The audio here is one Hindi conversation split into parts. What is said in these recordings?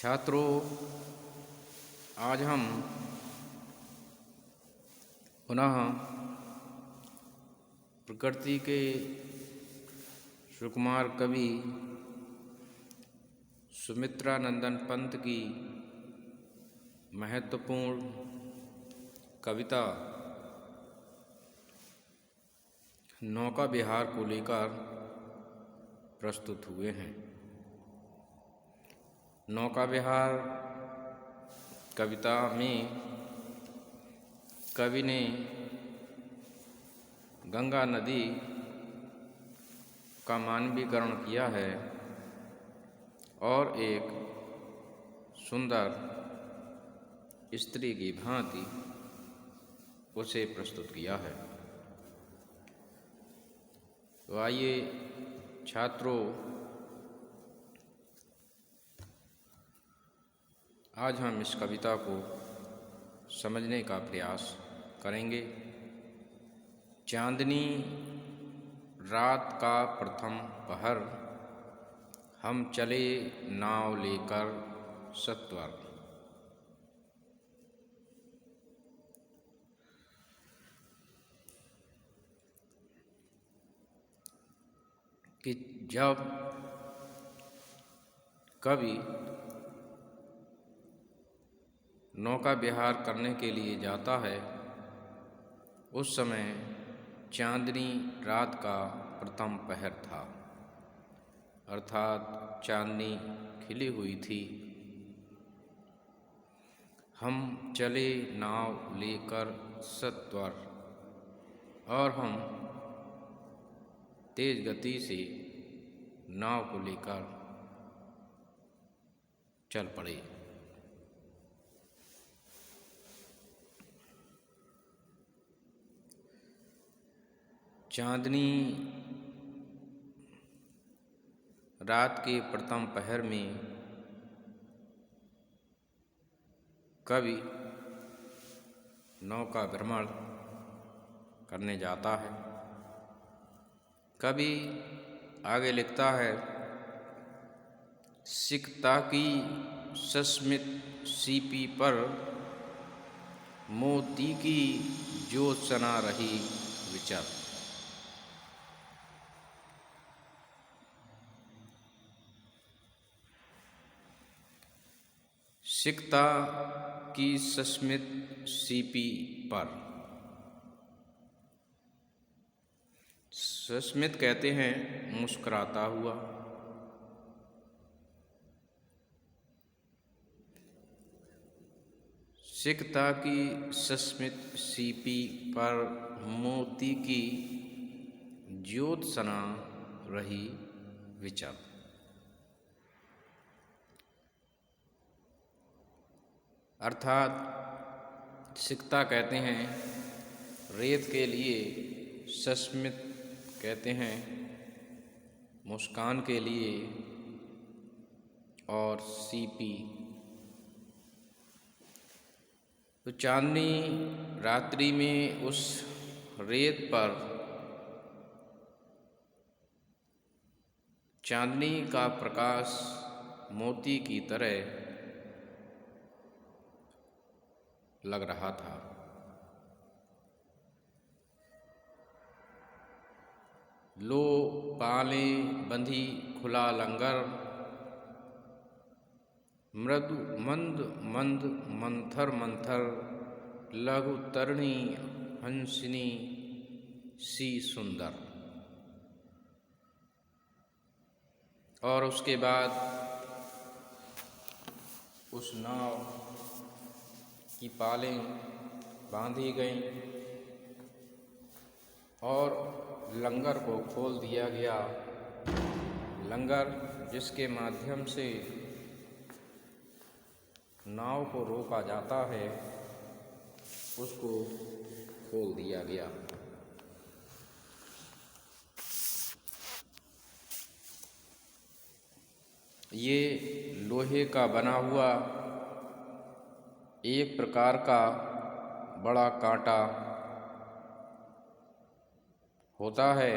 छात्रों, आज हम पुनः प्रकृति के सुकुमार कवि सुमित्रानंदन पंत की महत्वपूर्ण कविता नौका विहार को लेकर प्रस्तुत हुए हैं। नौका विहार कविता में कवि ने गंगा नदी का मानवीकरण किया है और एक सुंदर स्त्री की भांति उसे प्रस्तुत किया है। तो आइए छात्रों, आज हम इस कविता को समझने का प्रयास करेंगे। चांदनी रात का प्रथम पहर, हम चले नाव लेकर सत्वर। कि जब कवि नौका विहार करने के लिए जाता है, उस समय चांदनी रात का प्रथम पहर था, अर्थात चांदनी खिली हुई थी। हम चले नाव लेकर सत्वर, और हम तेज गति से नाव को लेकर चल पड़े। चांदनी रात के प्रथम पहर में कवि नौका भ्रमण करने जाता है। कवि आगे लिखता है, सिकता की सस्मित सीपी पर, मोती की ज्योत सना रही विचर। सिकता की सस्मित सीपी पर, सस्मित कहते हैं मुस्कुराता हुआ। सिकता की सस्मित सीपी पर, मोती की ज्योत सना रही विचर। अर्थात सिकता कहते हैं रेत के लिए, सस्मित कहते हैं मुस्कान के लिए, और सीपी। तो चांदनी रात्रि में उस रेत पर चांदनी का प्रकाश मोती की तरह लग रहा था। लो पाले बंधी खुला लंगर, मृदु मंद मंद मंथर मंथर, लघु तरणी हंसिनी सी सुंदर। और उसके बाद उस नाव की पालें बांधी गईं और लंगर को खोल दिया गया। लंगर जिसके माध्यम से नाव को रोका जाता है, उसको खोल दिया गया। ये लोहे का बना हुआ एक प्रकार का बड़ा कांटा होता है,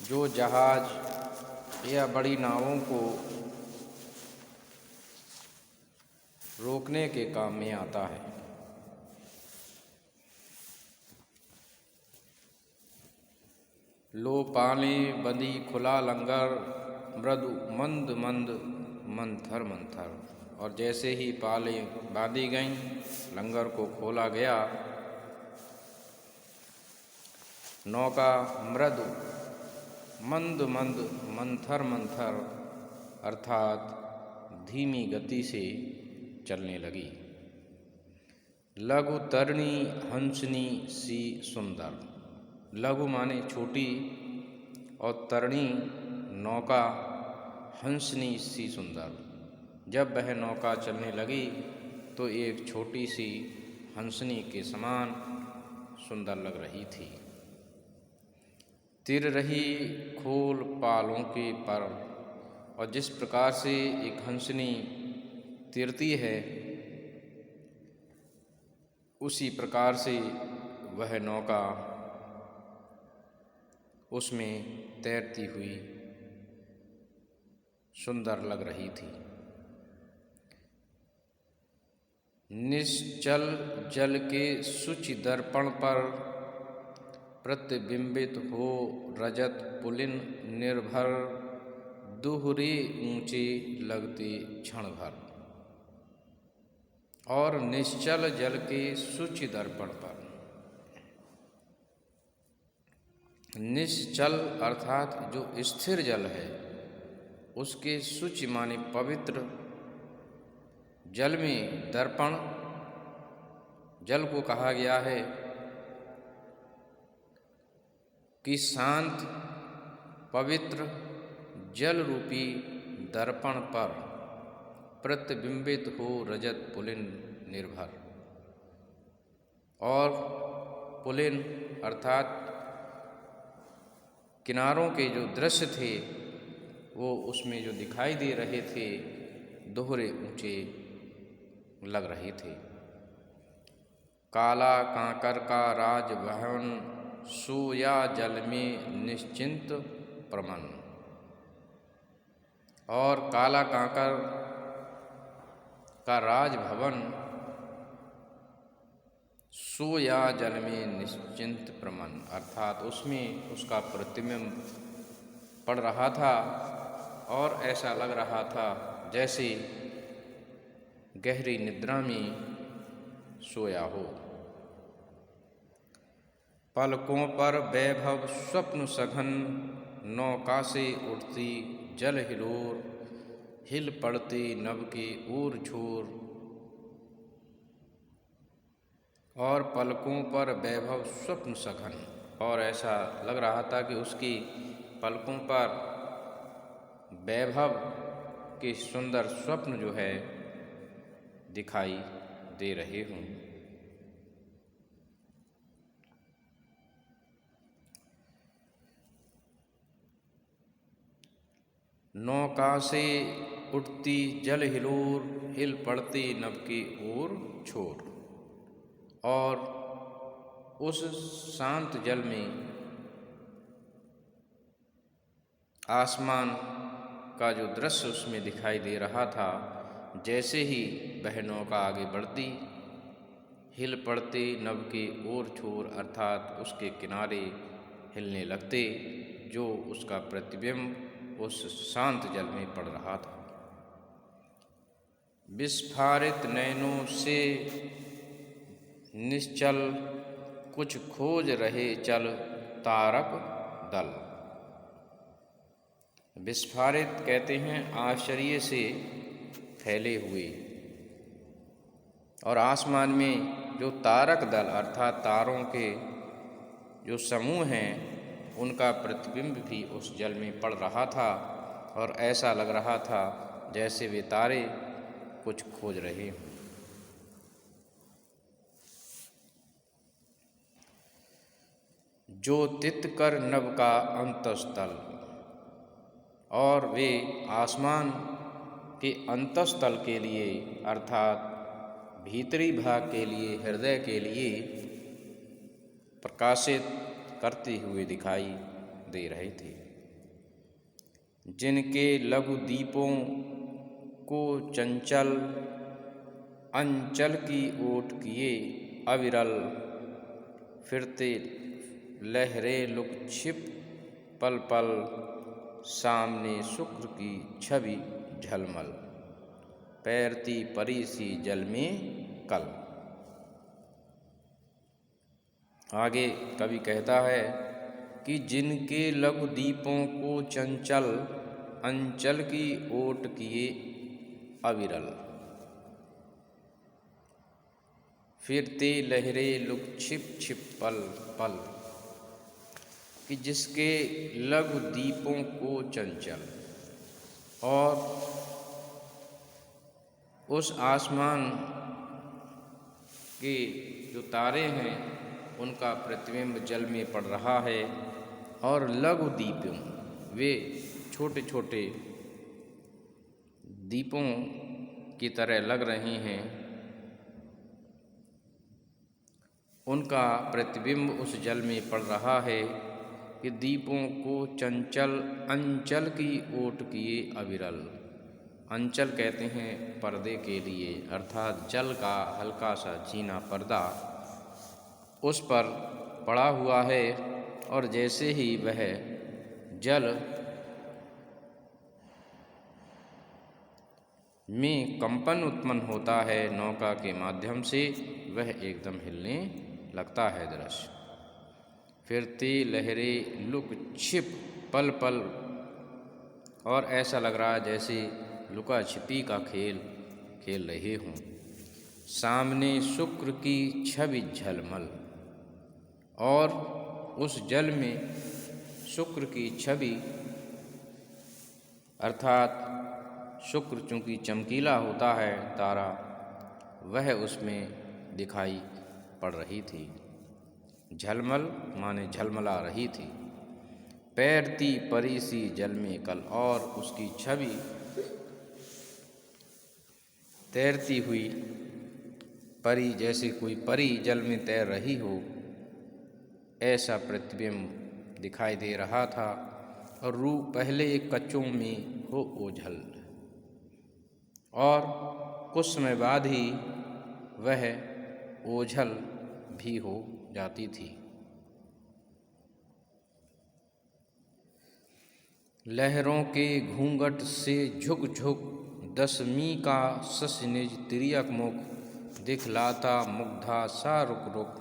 जो जहाज या बड़ी नावों को रोकने के काम में आता है। लो पाले बंदी खुला लंगर, मृदु मंद मंद मंथर मंथर। और जैसे ही पालें बांधी गईं, लंगर को खोला गया, नौका मृदु मंद मंद मंथर मंथर अर्थात धीमी गति से चलने लगी। लघु तरणी हंसनी सी सुंदर। लघु माने छोटी और तरणी नौका, हंसनी सी सुंदर। जब वह नौका चलने लगी तो एक छोटी सी हंसनी के समान सुंदर लग रही थी। तिर रही खोल पालों के पर। और जिस प्रकार से एक हंसनी तिरती है, उसी प्रकार से वह नौका उसमें तैरती हुई सुंदर लग रही थी। निश्चल जल के शुचि दर्पण पर प्रतिबिंबित हो रजत पुलिन निर्भर, दोहरे ऊंचे लगते क्षण भर। और निश्चल जल के शुचि दर्पण पर, निश्चल अर्थात जो स्थिर जल है, उसके शुचि माने पवित्र जल में दर्पण जल को कहा गया है कि शांत पवित्र जल रूपी दर्पण पर प्रतिबिंबित हो रजत पुलिन निर्भर। और पुलिन अर्थात किनारों के जो दृश्य थे, वो उसमें जो दिखाई दे रहे थे, दोहरे ऊंचे लग रहे थे। काला कांकर का राजभवन, सोया जल में निश्चिंत प्रमन। और काला कांकर का राजभवन सोया जल में निश्चिंत प्रमन अर्थात उसमें उसका प्रतिबिंब पड़ रहा था और ऐसा लग रहा था जैसे गहरी निद्रा में सोया हो। पलकों पर वैभव स्वप्न सघन, नौका से उठती जल हिलोर, हिल पड़ते नभ के ओर छोर। और पलकों पर वैभव स्वप्न सघन, और ऐसा लग रहा था कि उसकी पलकों पर वैभव के सुंदर स्वप्न जो है दिखाई दे रहे हों। नौका से उठती जल हिलोर, हिल पड़ती नभ की ओर छोर। और उस शांत जल में आसमान का जो दृश्य उसमें दिखाई दे रहा था, जैसे ही वह नौका आगे बढ़ती, हिल पड़ते नभ के ओर छोर अर्थात उसके किनारे हिलने लगते, जो उसका प्रतिबिंब उस शांत जल में पड़ रहा था। विस्फारित नयनों से निश्चल, कुछ खोज रहे चल तारक दल। विस्फारित कहते हैं आश्चर्य से फैले हुए, और आसमान में जो तारक दल अर्थात तारों के जो समूह हैं, उनका प्रतिबिंब भी उस जल में पड़ रहा था और ऐसा लग रहा था जैसे वे तारे कुछ खोज रहे हों। जो तित कर नभ का अंतस्तल, और वे आसमान के अंतस्तल के लिए अर्थात भीतरी भाग के लिए, हृदय के लिए प्रकाशित करते हुए दिखाई दे रहे थे। जिनके लघु दीपों को चंचल अंचल की ओट किए अविरल, फिरते लहरे लुक छिप पल पल, सामने शुक्र की छवि झलमल, तैरती परी सी जल में कल। आगे कवि कहता है कि जिनके लघु दीपों को चंचल, अंचल की ओट किए अविरल, फिरते लहरे लुक छिप छिप पल पल, कि जिसके लघु दीपों को चंचल और उस आसमान के जो तारे हैं उनका प्रतिबिंब जल में पड़ रहा है, और लघु दीपों वे छोटे छोटे दीपों की तरह लग रहे हैं, उनका प्रतिबिंब उस जल में पड़ रहा है कि दीपों को चंचल अंचल की ओट किए अविरल। अंचल कहते हैं पर्दे के लिए, अर्थात जल का हल्का सा चीना पर्दा उस पर पड़ा हुआ है, और जैसे ही वह जल में कंपन उत्पन्न होता है नौका के माध्यम से, वह एकदम हिलने लगता है दृश्य। फिरती लहरें लुक छिप पल पल, और ऐसा लग रहा है जैसे लुका छिपी का खेल खेल रहे हों। सामने शुक्र की छवि झलमल, और उस जल में शुक्र की छवि अर्थात शुक्र चूँकि चमकीला होता है तारा, वह उसमें दिखाई पड़ रही थी। झलमल माने झलमला रही थी। तैरती परी सी जल में कल, और उसकी छवि तैरती हुई परी, जैसे कोई परी जल में तैर रही हो, ऐसा प्रतिबिंब दिखाई दे रहा था। और रूप पहले कच्चों में हो ओझल, और कुछ समय बाद ही वह ओझल भी हो जाती थी। लहरों के घूंघट से झुक झुक, दशमी का शशि निज तिर्यक मुख, दिखलाता मुग्धा सा रुक रुक,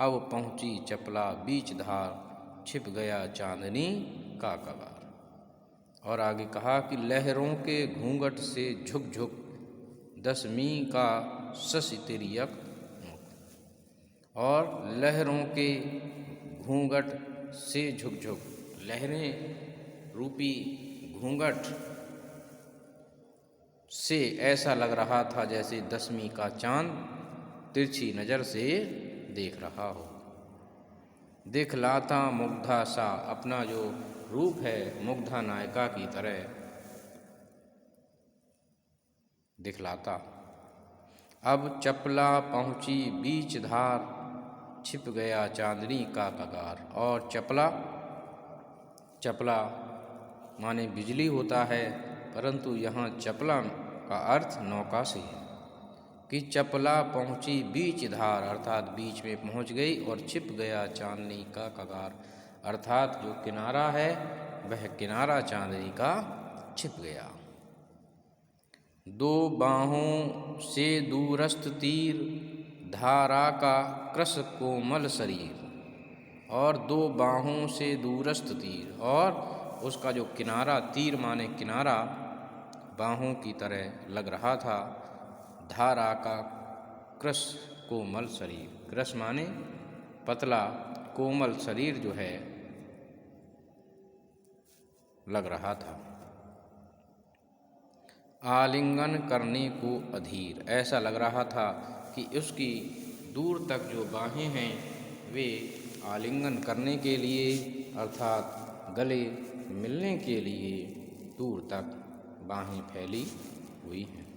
अब पहुँची चपला बीच धार, छिप गया चांदनी का कगार। और आगे कहा कि लहरों के घूंघट से झुक झुक, दशमी का शशि तिर्यक मुख, और लहरों के घूंघट से झुक झुक, लहरें रूपी घूंघट से ऐसा लग रहा था जैसे दशमी का चांद तिरछी नज़र से देख रहा हो। दिखलाता मुग्धा सा, अपना जो रूप है मुग्धा नायिका की तरह दिखलाता। अब चपला पहुँची बीच धार, छिप गया चांदनी का कगार। और चपला माने बिजली होता है, परंतु यहाँ चपला का अर्थ नौका से है कि चपला पहुँची बीच धार, अर्थात बीच में पहुँच गई, और छिप गया चांदनी का कगार, अर्थात जो किनारा है वह किनारा चांदनी का छिप गया। दो बाहों से दूरस्थ तीर, धारा का कृश कोमल शरीर। और दो बाहों से दूरस्थ तीर, और उसका जो किनारा, तीर माने किनारा, बाहों की तरह लग रहा था। धारा का कृश कोमल शरीर, कृश माने पतला, कोमल शरीर जो है लग रहा था। आलिंगन करने को अधीर, ऐसा लग रहा था कि उसकी दूर तक जो बाहें हैं वे आलिंगन करने के लिए, अर्थात गले मिलने के लिए दूर तक बाहें फैली हुई हैं।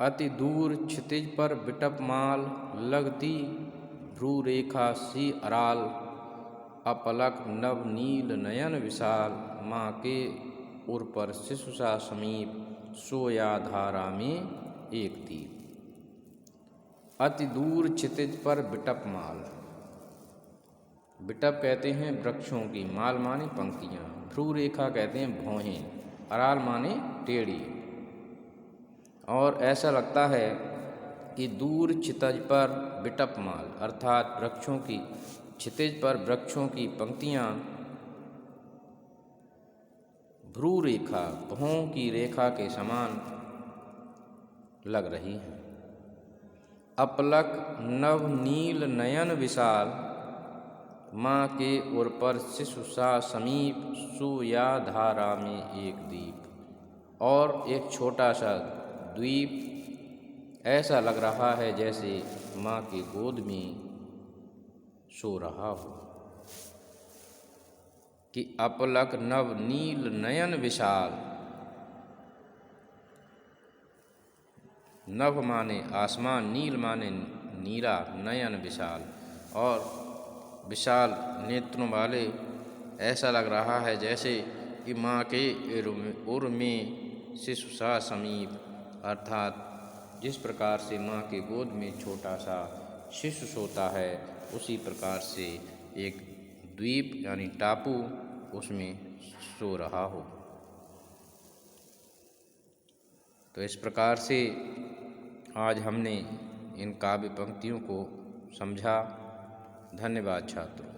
अति दूर क्षितिज पर विटपमाल, लगती भ्रू रेखा सी अराल, अपलक नव नील नयन विशाल, माँ के उर पर शिशु सा समीप सोया धारा में एक दीप। अति दूर क्षितिज पर बिटप माल। बिटप कहते हैं वृक्षों की, माल माने पंक्तियाँ, भ्रू रेखा कहते हैं भौहें, अराल माने टेढ़ी। और ऐसा लगता है कि दूर क्षितिज पर बिटप माल अर्थात वृक्षों की, क्षितिज पर वृक्षों की पंक्तियाँ भ्रू रेखा, भौं की रेखा के समान लग रही हैं। अपलक नव नील नयन विशाल, माँ के उर पर शिशु सा समीप सोया धारा में एक दीप। और एक छोटा सा द्वीप ऐसा लग रहा है जैसे माँ की गोद में सो रहा हो। कि अपलक नव नील नयन विशाल, नभ माने आसमान, नील माने नीला, नयन विशाल, और विशाल नेत्रों वाले। ऐसा लग रहा है जैसे कि माँ के उर में शिशु सा समीप, अर्थात जिस प्रकार से माँ के गोद में छोटा सा शिशु सोता है उसी प्रकार से एक द्वीप यानी टापू उसमें सो रहा हो। तो इस प्रकार से आज हमने इन काव्य पंक्तियों को समझा। धन्यवाद छात्रों।